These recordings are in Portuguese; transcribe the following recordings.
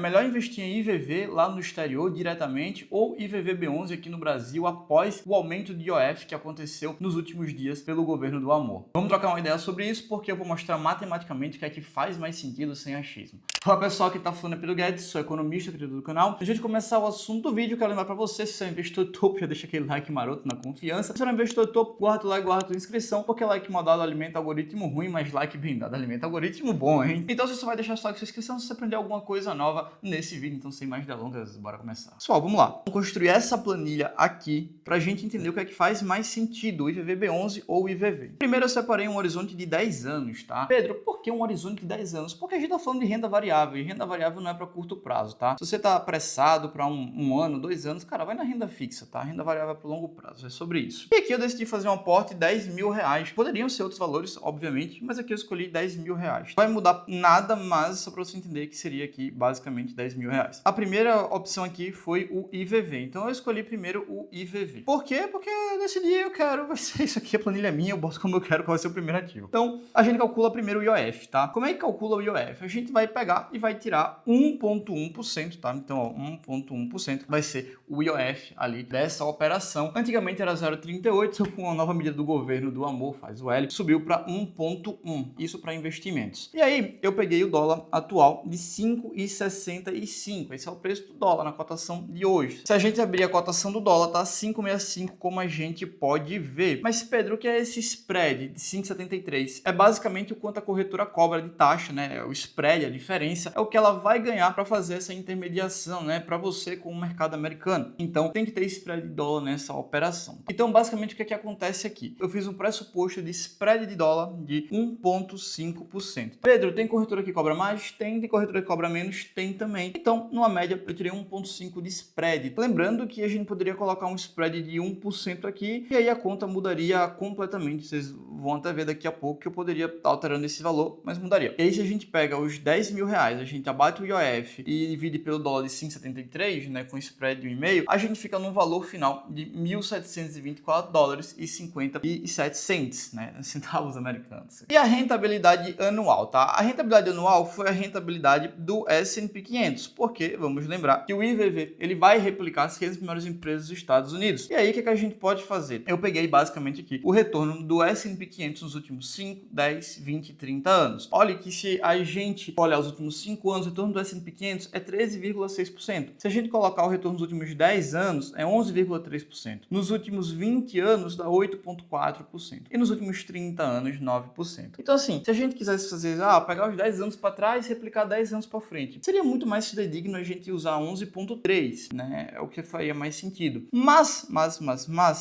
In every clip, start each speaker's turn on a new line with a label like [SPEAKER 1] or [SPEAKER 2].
[SPEAKER 1] melhor investir em IVV lá no exterior diretamente ou IVVB11 aqui no Brasil após o aumento de IOF que aconteceu nos últimos dias pelo governo do amor. Vamos trocar uma ideia sobre isso porque eu vou mostrar matematicamente o que é que faz mais sentido sem achismo. Fala pessoal, que tá falando é Pedro Guedes, sou economista, criador do canal. Antes de começar o assunto do vídeo, quero lembrar pra você, se você é um investidor topo, já deixa aquele like maroto na confiança. Se você é um investidor topo, guarda o like, guarda a tua inscrição, porque like mal dado alimenta algoritmo ruim, mas like bem dado alimenta algoritmo bom, hein? Então se você vai deixar só like e sua inscrição, se você aprender alguma coisa nova nesse vídeo. Então sem mais delongas, bora começar. Pessoal, vamos lá. Vamos construir essa planilha aqui pra gente entender o que é que faz mais sentido, o IVVB11 ou o IVV. Primeiro eu separei um horizonte de 10 anos, tá? Pedro, por que um horizonte de 10 anos? Porque a gente tá falando de renda variável, e renda variável não é para curto prazo, tá? Se você tá apressado para um ano, 2 anos, cara, vai na renda fixa, tá? Renda variável é para longo prazo, é sobre isso. E aqui eu decidi fazer um aporte de 10 mil reais. Poderiam ser outros valores, obviamente, mas aqui eu escolhi 10 mil reais. Não vai mudar nada, mas só para você entender que seria aqui basicamente 10 mil reais. A primeira opção aqui foi o IVV, então eu escolhi primeiro o IVV. Por quê? Porque eu decidi, vai ser isso aqui, a planilha é minha, eu boto como eu quero, qual vai ser o primeiro ativo. Então, a gente calcula primeiro o IOF, tá? Como é que calcula o IOF? A gente vai pegar e vai tirar 1,1%, tá? Então, ó, 1,1% vai ser o IOF ali dessa operação. Antigamente era 0,38, com a nova medida do governo do amor, faz o L, subiu para 1,1. Isso para investimentos. E aí, eu peguei o dólar atual de 5,65. Esse é o preço do dólar na cotação de hoje. Se a gente abrir a cotação do dólar, tá 5,65, como a gente pode ver. Mas, Pedro, o que é esse spread de 5,73? É basicamente o quanto a corretora cobra de taxa, né? O spread, a diferença, é o que ela vai ganhar para fazer essa intermediação, né? Para você com o mercado americano. Então, tem que ter spread de dólar nessa operação. Então, basicamente, o que é que acontece aqui? Eu fiz um pressuposto de spread de dólar de 1,5%. Pedro, tem corretora que cobra mais? Tem corretora que cobra menos? Tem também. Então, numa média, eu tirei 1,5% de spread. Lembrando que a gente poderia colocar um spread de 1% aqui e aí a conta mudaria completamente. Vocês vão até ver daqui a pouco que eu poderia estar alterando esse valor, mas mudaria. E aí, se a gente pega os 10 mil reais, a gente abate o IOF e divide pelo dólar de 5,73, né, com spread de 1,5, a gente fica no valor final de 1.724 dólares e 57 cents, né, centavos americanos. E a rentabilidade anual, tá? A rentabilidade anual foi a rentabilidade do S&P 500, porque, vamos lembrar, que o IVV, ele vai replicar as 500 maiores empresas dos Estados Unidos. E aí, o que a gente pode fazer? Eu peguei basicamente aqui o retorno do S&P 500 nos últimos 5, 10, 20, 30 anos. Olha que se a gente olhar os últimos 5 anos, o retorno do S&P 500 é 13,6%. Se a gente colocar o retorno dos últimos 10 anos, é 11,3%. Nos últimos 20 anos, dá 8,4%. E nos últimos 30 anos, 9%. Então, assim, se a gente quisesse fazer, pegar os 10 anos para trás e replicar 10 anos para frente, seria muito mais fidedigno a gente usar 11,3%, né? É o que faria mais sentido. Mas,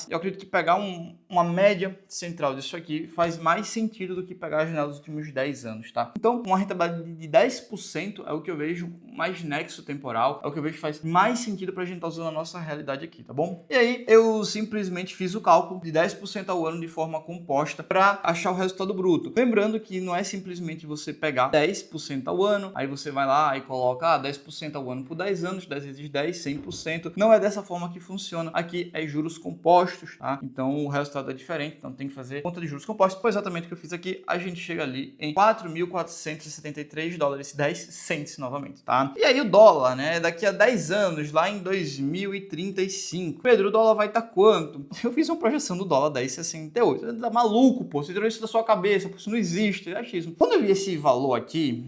[SPEAKER 1] eu acredito que pegar uma média central disso aqui faz mais sentido do que pegar a janela dos últimos 10 anos, tá? Então, uma rentabilidade de 10% é o que eu vejo mais nexo temporal, é o que eu vejo que faz mais sentido pra gente estar usando a nossa realidade aqui, tá bom? E aí, eu simplesmente fiz o cálculo de 10% ao ano de forma composta para achar o resultado bruto. Lembrando que não é simplesmente você pegar 10% ao ano, aí você vai lá e coloca 10% ao ano por 10 anos, 10 vezes 10, 100%. Não é dessa forma que funciona. Aqui é juros compostos, tá? Então, o resultado é diferente, então tem que fazer conta de juros compostos. Foi exatamente o que eu fiz aqui. A gente chega ali em 4.473 dólares e 10 cents novamente, tá? E aí o dólar, né? Daqui a 10 anos, lá em 2035. Pedro, o dólar vai estar quanto? Eu fiz uma projeção do dólar 10,68. Você tá maluco, pô. Você tirou isso da sua cabeça, pô. Isso não existe. É achismo. Quando eu vi esse valor aqui,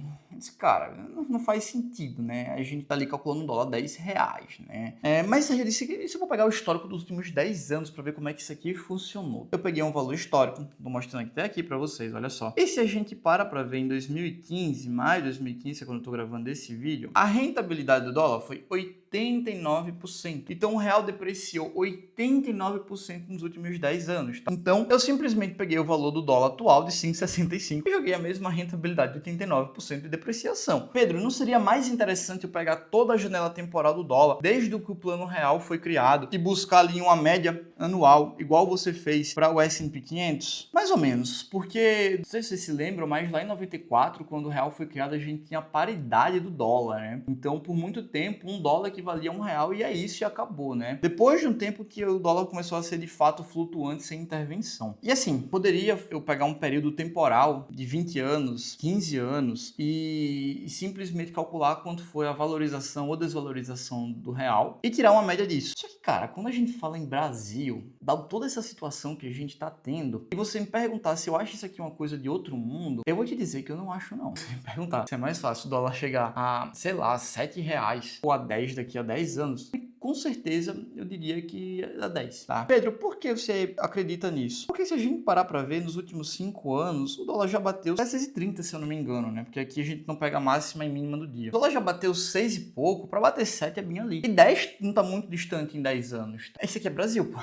[SPEAKER 1] cara, não faz sentido, né? A gente tá ali calculando um dólar 10 reais, né? Mas eu disse que se eu vou pegar o histórico dos últimos 10 anos para ver como é que isso aqui funcionou. Eu peguei um valor histórico, tô mostrando até aqui para vocês, olha só. E se a gente para ver em 2015, maio de 2015, é quando eu tô gravando esse vídeo, a rentabilidade do dólar foi 89%. Então o real depreciou 89% nos últimos 10 anos. Tá? Então eu simplesmente peguei o valor do dólar atual de 5,65 e joguei a mesma rentabilidade de 89% de depreciação. Pedro, não seria mais interessante eu pegar toda a janela temporal do dólar, desde que o plano real foi criado, e buscar ali uma média anual, igual você fez para o S&P 500? Mais ou menos, porque, não sei se vocês se lembram, mas lá em 94, quando o real foi criado, a gente tinha a paridade do dólar, né? Então, por muito tempo, um dólar equivalia a R$1 e é isso e acabou, né? Depois de um tempo que o dólar começou a ser de fato flutuante sem intervenção. E assim, poderia eu pegar um período temporal de 20 anos, 15 anos e e simplesmente calcular quanto foi a valorização ou desvalorização do real e tirar uma média disso. Só que, cara, quando a gente fala em Brasil, dado toda essa situação que a gente tá tendo, e você me perguntar se eu acho isso aqui uma coisa de outro mundo, eu vou te dizer que eu não acho, não. Se me perguntar se é mais fácil o dólar chegar a, sei lá, R$7 ou a 10 daqui a 10 anos, com certeza eu diria que é 10, tá? Pedro, por que você acredita nisso? Porque se a gente parar pra ver, nos últimos 5 anos, o dólar já bateu 6,30, se eu não me engano, né? Porque aqui a gente não pega a máxima e mínima do dia. O dólar já bateu 6 e pouco, pra bater 7 é bem ali. E 10 não tá muito distante em 10 anos. Esse aqui é Brasil, pô.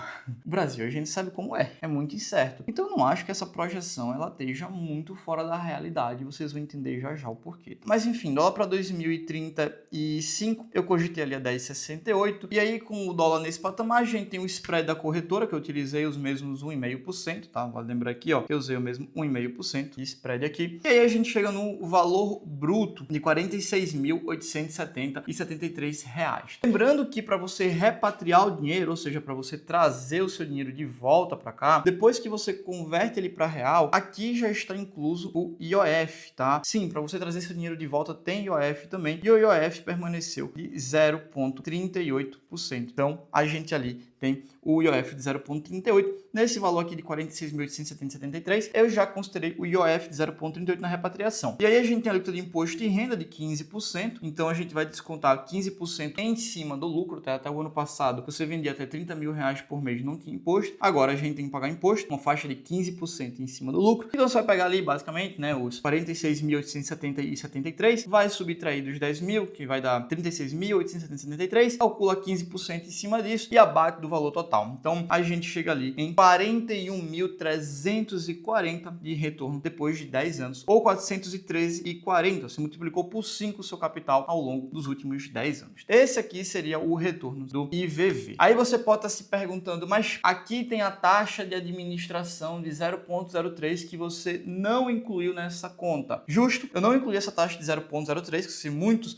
[SPEAKER 1] O Brasil a gente sabe como é muito incerto. Então eu não acho que essa projeção ela esteja muito fora da realidade, vocês vão entender já já o porquê. Mas enfim, dólar pra 2035, eu cogitei ali a 10,68. E aí, com o dólar nesse patamar, a gente tem o spread da corretora, que eu utilizei os mesmos 1,5%, tá? Vale lembrar aqui, ó, que eu usei o mesmo 1,5% de spread aqui. E aí a gente chega no valor bruto de R$ 46.870,73. Lembrando que para você repatriar o dinheiro, ou seja, para você trazer o seu dinheiro de volta para cá, depois que você converte ele para real, aqui já está incluso o IOF, tá? Sim, para você trazer seu dinheiro de volta tem IOF também, e o IOF permaneceu de 0,38%. Então, a gente ali tem o IOF de 0,38. Nesse valor aqui de 46.870,73, eu já considerei o IOF de 0,38 na repatriação. E aí a gente tem a alíquota de imposto de renda de 15%, então a gente vai descontar 15% em cima do lucro, tá? Até o ano passado, você vendia até R$30 mil por mês, não tinha imposto. Agora a gente tem que pagar imposto, uma faixa de 15% em cima do lucro. Então você vai pegar ali, basicamente, né, os 46.870,73, vai subtrair dos 10 mil, que vai dar 36.870,73, calcula 15% em cima disso e abate do valor total. Então a gente chega ali em 41.340 de retorno depois de 10 anos, ou 413,40. Você multiplicou por 5 o seu capital ao longo dos últimos 10 anos. Esse aqui seria o retorno do IVV. Aí você pode estar se perguntando, mas aqui tem a taxa de administração de 0,03 que você não incluiu nessa conta. Justo, eu não incluí essa taxa de 0,03, que se muitos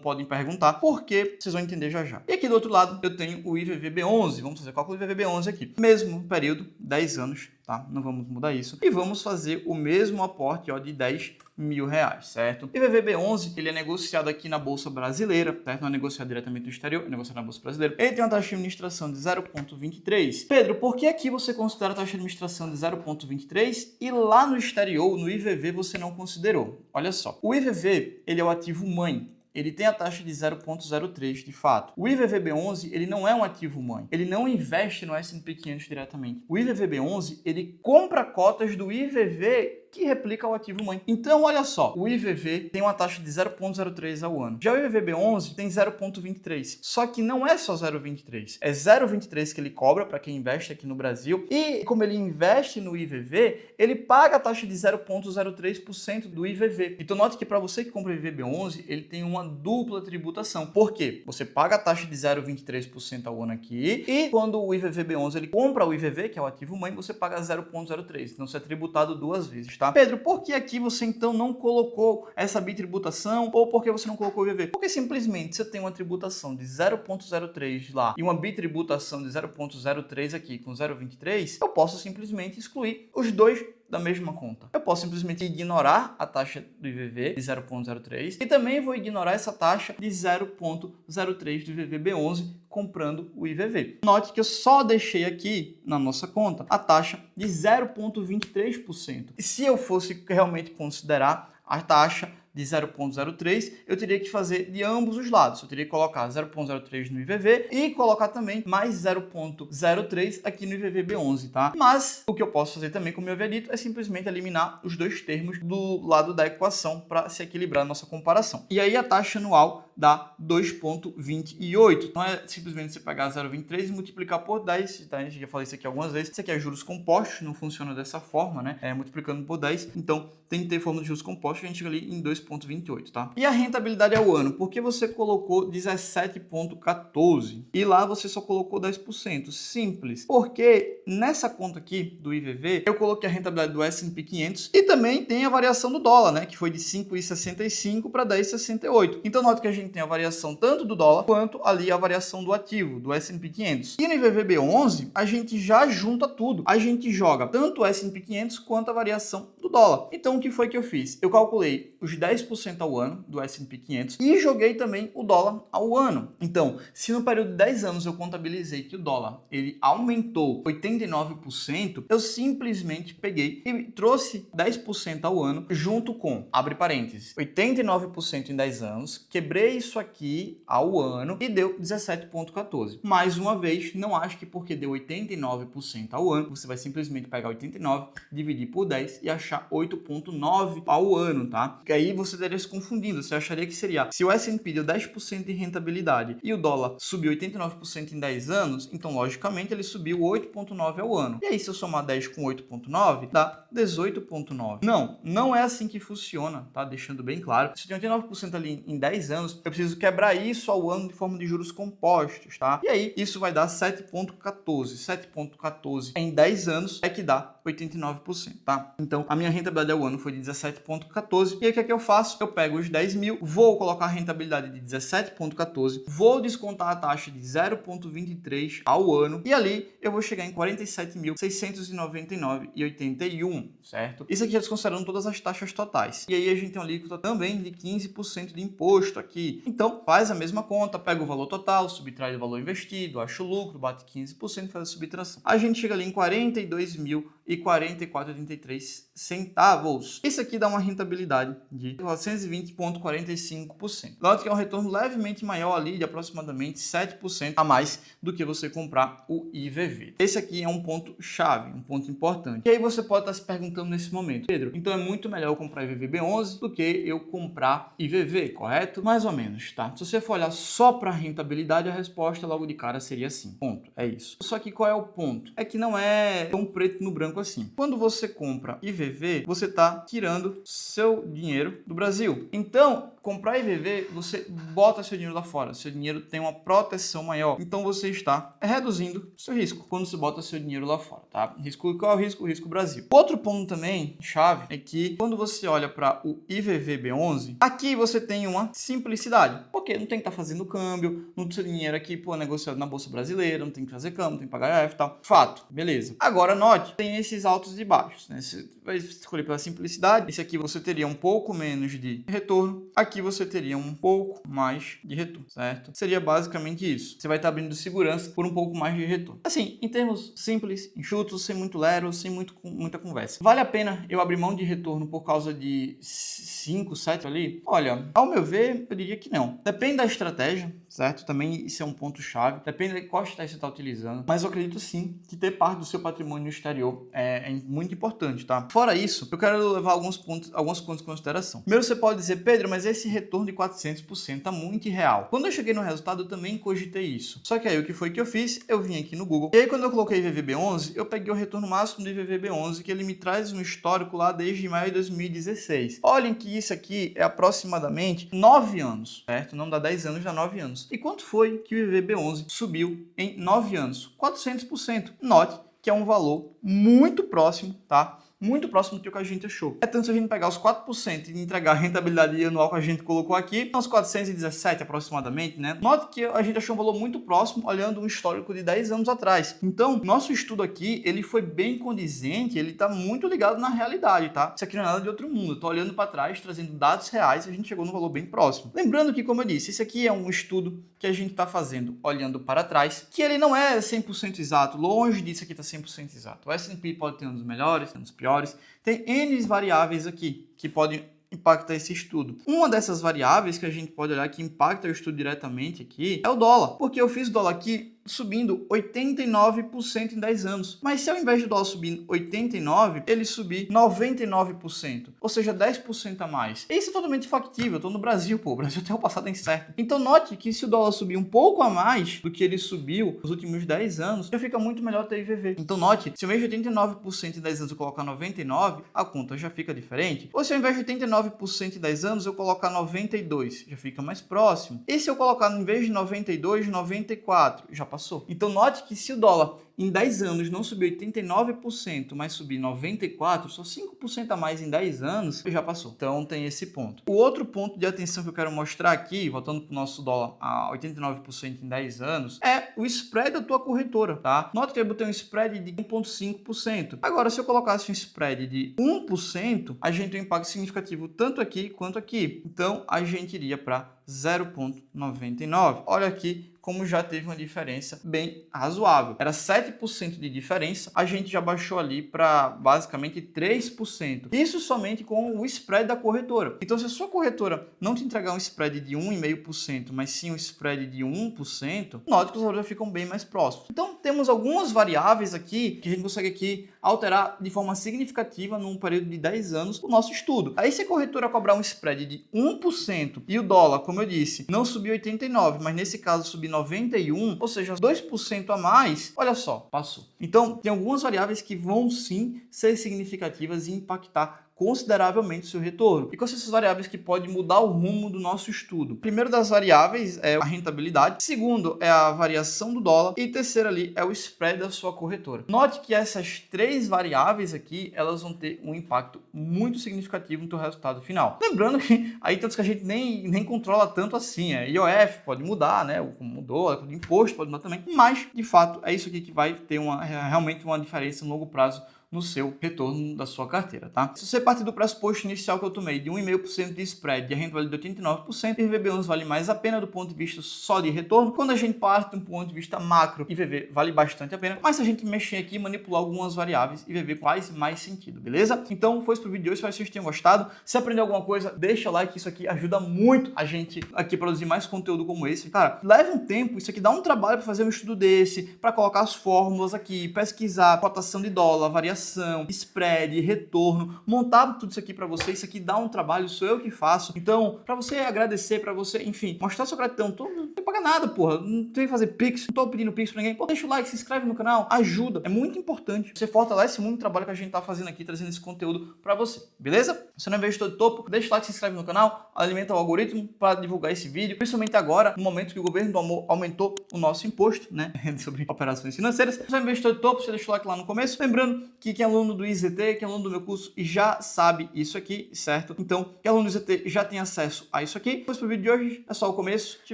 [SPEAKER 1] podem perguntar, porque vocês vão entender já já. E aqui do outro lado eu tenho o IVVB11. Vamos fazer o cálculo do IVVB11 aqui. Mesmo período, 10 anos, tá? Não vamos mudar isso. E vamos fazer o mesmo aporte, ó, de R$10 mil, certo? O IVVB11, ele é negociado aqui na Bolsa Brasileira, certo? Não é negociado diretamente no exterior, é negociado na Bolsa Brasileira. Ele tem uma taxa de administração de 0,23. Pedro, por que aqui você considera a taxa de administração de 0,23 e lá no exterior, no IVV, você não considerou? Olha só, o IVV, ele é o ativo mãe. Ele tem a taxa de 0,03 de fato. O IVVB11, ele não é um ativo mãe. Ele não investe no S&P 500 diretamente. O IVVB11, ele compra cotas do IVV que replica o ativo mãe. Então, olha só, o IVV tem uma taxa de 0,03 ao ano. Já o IVVB11 tem 0,23. Só que não é só 0,23. É 0,23 que ele cobra para quem investe aqui no Brasil. E como ele investe no IVV, ele paga a taxa de 0,03% do IVV. Então, note que para você que compra o IVVB11, ele tem uma dupla tributação. Por quê? Você paga a taxa de 0,23% ao ano aqui, e quando o IVVB11 ele compra o IVV, que é o ativo mãe, você paga 0,03. Então, você é tributado duas vezes, tá? Pedro, por que aqui você então não colocou essa bitributação, ou por que você não colocou o IVV? Porque simplesmente você tem uma tributação de 0,03 lá e uma bitributação de 0,03 aqui com 0,23, eu posso simplesmente excluir os dois da mesma conta. Eu posso simplesmente ignorar a taxa do IVV de 0,03 e também vou ignorar essa taxa de 0,03 do IVVB11 comprando o IVV. Note que eu só deixei aqui na nossa conta a taxa de 0,23%. E se eu fosse realmente considerar a taxa de 0,03, eu teria que fazer de ambos os lados. Eu teria que colocar 0,03 no IVV e colocar também mais 0,03 aqui no IVVB11, tá? Mas o que eu posso fazer também, como eu havia dito, é simplesmente eliminar os dois termos do lado da equação para se equilibrar a nossa comparação. E aí a taxa anual dá 2,28. Então é simplesmente você pegar 0,23 e multiplicar por 10, tá? A gente já falou isso aqui algumas vezes. Isso aqui é juros compostos, não funciona dessa forma, né? Multiplicando por 10. Então tem que ter fórmula de juros compostos, que a gente chega ali em 2,28, tá? E a rentabilidade ao ano? Por que você colocou 17,14 e lá você só colocou 10%? Simples. Porque nessa conta aqui do IVV, eu coloquei a rentabilidade do S&P 500 e também tem a variação do dólar, né? Que foi de 5,65 para 10,68. Então note que a gente tem a variação tanto do dólar quanto ali a variação do ativo, do S&P 500. E no IVVB11, a gente já junta tudo. A gente joga tanto o S&P 500 quanto a variação do dólar. Então o que foi que eu fiz? Eu calculei os 10 10% ao ano do S&P 500 e joguei também o dólar ao ano. Então, se no período de 10 anos eu contabilizei que o dólar ele aumentou 89%, eu simplesmente peguei e trouxe 10% ao ano junto com, abre parênteses, 89% em 10 anos, quebrei isso aqui ao ano e deu 17,14. Mais uma vez, não acho que porque deu 89% ao ano, você vai simplesmente pegar 89, dividir por 10 e achar 8,9 ao ano, tá? Porque aí você estaria se confundindo, você acharia que seria, se o S&P deu 10% de rentabilidade e o dólar subiu 89% em 10 anos, então logicamente ele subiu 8,9 ao ano. E aí se eu somar 10 com 8,9, dá 18,9. Não é assim que funciona, tá? Deixando bem claro. Se tem 89% ali em 10 anos, eu preciso quebrar isso ao ano de forma de juros compostos, tá? E aí isso vai dar 7,14. 7,14 em 10 anos é que dá 89%, tá? Então a minha rentabilidade ao ano foi de 17,14. E aí o que é que eu faço? Eu pego os 10 mil, vou colocar a rentabilidade de 17,14, vou descontar a taxa de 0,23 ao ano e ali eu vou chegar em 47.699,81, certo? Isso aqui já desconsiderando todas as taxas totais. E aí a gente tem uma alíquota também de 15% de imposto aqui. Então faz a mesma conta, pega o valor total, subtrai o valor investido, acha o lucro, bate 15% e faz a subtração. A gente chega ali em 42.044,83 centavos. Isso aqui dá uma rentabilidade de 420,45%. Note que é um retorno levemente maior ali, de aproximadamente 7% a mais do que você comprar o IVV. Esse aqui é um ponto chave, um ponto importante. E aí você pode estar se perguntando nesse momento, Pedro, então é muito melhor eu comprar IVVB11 do que eu comprar IVV, correto? Mais ou menos, tá? Se você for olhar só para rentabilidade, a resposta logo de cara seria sim. Ponto. É isso. Só que qual é o ponto? É que não é tão preto no branco assim. Quando você compra IVV, você está tirando seu dinheiro do Brasil. Então, comprar IVV, você bota seu dinheiro lá fora. Seu dinheiro tem uma proteção maior. Então, você está reduzindo seu risco quando você bota seu dinheiro lá fora, tá? Risco, qual é o risco? O risco Brasil. Outro ponto também, chave, é que quando você olha para o IVVB11, aqui você tem uma simplicidade. Porque não tem que estar fazendo câmbio, no seu dinheiro aqui, pô, negociado na Bolsa Brasileira, não tem que fazer câmbio, não tem que pagar IF e tal. Fato, beleza. Agora, note, tem esses altos e baixos, né? Você vai escolher pela simplicidade. Esse aqui você teria um pouco menos de retorno. Aqui você teria um pouco mais de retorno, certo? Seria basicamente isso. Você vai estar abrindo segurança por um pouco mais de retorno. Assim, em termos simples, enxutos, sem muito lero, sem muita conversa. Vale a pena eu abrir mão de retorno por causa de 5, 7 ali? Olha, ao meu ver, eu diria que não. Depende da estratégia, certo? Também isso é um ponto chave. Depende de qual estratégia você está utilizando. Mas eu acredito sim que ter parte do seu patrimônio no exterior é muito importante, tá? Fora isso, eu quero levar alguns pontos em consideração. Primeiro, você pode dizer, Pedro, mas esse retorno de 400% tá muito irreal. Quando eu cheguei no resultado, eu também cogitei isso. Só que aí, o que foi que eu fiz? Eu vim aqui no Google. E aí, quando eu coloquei IVVB11, eu peguei o retorno máximo do IVVB11, que ele me traz um histórico lá desde maio de 2016. Olhem que isso aqui é aproximadamente 9 anos, certo? Não dá 10 anos, dá 9 anos. E quanto foi que o IVVB11 subiu em 9 anos? 400%. Note que é um valor muito próximo, tá? Muito próximo do que a gente achou. É tanto se a gente pegar os 4% e entregar a rentabilidade anual que a gente colocou aqui, uns 417 aproximadamente, né? Note que a gente achou um valor muito próximo, olhando um histórico de 10 anos atrás. Então, nosso estudo aqui, ele foi bem condizente, ele tá muito ligado na realidade, tá? Isso aqui não é nada de outro mundo. Eu tô olhando para trás, trazendo dados reais, e a gente chegou num valor bem próximo. Lembrando que, como eu disse, esse aqui é um estudo que a gente tá fazendo olhando para trás, que ele não é 100% exato, longe disso aqui tá 100% exato. O S&P pode ter um dos melhores, um dos piores. Tem N variáveis aqui que podem impactar esse estudo. Uma dessas variáveis que a gente pode olhar que impacta o estudo diretamente aqui é o dólar, porque eu fiz o dólar aqui subindo 89% em 10 anos. Mas se ao invés do dólar subir 89%, ele subir 99%, ou seja, 10% a mais. Isso é totalmente factível. Eu tô no Brasil, pô. O Brasil tem o passado incerto. Então note que se o dólar subir um pouco a mais do que ele subiu nos últimos 10 anos, já fica muito melhor ter IVV. Então note, se ao invés de 89% em 10 anos eu colocar 99%, a conta já fica diferente. Ou se ao invés de 89% em 10 anos eu colocar 92%, já fica mais próximo. E se eu colocar, em vez de 92%, 94%, já passou. Então note que se o dólar em 10 anos não subir 89%, mas subir 94%, só 5% a mais em 10 anos, já passou. Então tem esse ponto. O outro ponto de atenção que eu quero mostrar aqui, voltando para o nosso dólar a 89% em 10 anos, é o spread da tua corretora, tá? Nota que eu botei um spread de 1,5%. Agora, se eu colocasse um spread de 1%, a gente tem um impacto significativo tanto aqui quanto aqui. Então, a gente iria para 0,99. Olha aqui como já teve uma diferença bem razoável. Era 7% de diferença, a gente já baixou ali para basicamente 3%. Isso somente com o spread da corretora. Então, se a sua corretora não te entregar um spread de 1,5%, mas sim um spread de 1%, note que os valores já ficam bem mais próximos. Então, temos algumas variáveis aqui que a gente consegue aqui alterar de forma significativa num período de 10 anos o nosso estudo. Aí, se a corretora cobrar um spread de 1% e o dólar, como eu disse, não subiu 89, mas nesse caso subiu 91, ou seja, 2% a mais, olha só, passou. Então, tem algumas variáveis que vão sim ser significativas e impactar consideravelmente o seu retorno. E quais são essas variáveis que podem mudar o rumo do nosso estudo? Primeiro das variáveis é a rentabilidade, segundo é a variação do dólar e terceiro ali é o spread da sua corretora. Note que essas três variáveis aqui, elas vão ter um impacto muito significativo no teu resultado final. Lembrando que aí tantos que a gente nem controla tanto assim, IOF pode mudar, né? Como mudou, o imposto pode mudar também, mas de fato é isso aqui que vai ter realmente uma diferença no longo prazo no seu retorno da sua carteira, tá? Se você partir do pressuposto inicial que eu tomei de 1,5% de spread e a rentabilidade de 89%, IVV11 vale mais a pena do ponto de vista só de retorno. Quando a gente parte de um ponto de vista macro, IVV vale bastante a pena, mas se a gente mexer aqui e manipular algumas variáveis, IVV faz mais sentido, beleza? Então foi isso pro vídeo de hoje, espero que vocês tenham gostado. Se aprender alguma coisa, deixa o like, isso aqui ajuda muito a gente aqui a produzir mais conteúdo como esse. Cara, leva um tempo, isso aqui dá um trabalho para fazer um estudo desse, para colocar as fórmulas aqui, pesquisar cotação de dólar, variação, spread, retorno, montar tudo isso aqui para você. Isso aqui dá um trabalho, sou eu que faço. Então, para você agradecer, para você, enfim, mostrar sua gratidão, não tem que pagar nada, porra. Não tem que fazer pix, não tô pedindo pix pra ninguém. Pô, deixa o like, se inscreve no canal, ajuda. É muito importante. Você fortalece muito o trabalho que a gente tá fazendo aqui, trazendo esse conteúdo para você, beleza? Se não é investidor de topo, deixa o like, se inscreve no canal, alimenta o algoritmo para divulgar esse vídeo, principalmente agora, no momento que o governo do amor aumentou o nosso imposto, né, sobre operações financeiras. Se você é investidor de topo, você deixa o like lá no começo. Lembrando que quem é aluno do IZT, que é aluno do meu curso, já sabe isso aqui, certo? Então, quem é aluno do IZT já tem acesso a isso aqui. Depois pro vídeo de hoje, é só o começo. Te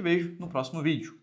[SPEAKER 1] vejo no próximo vídeo.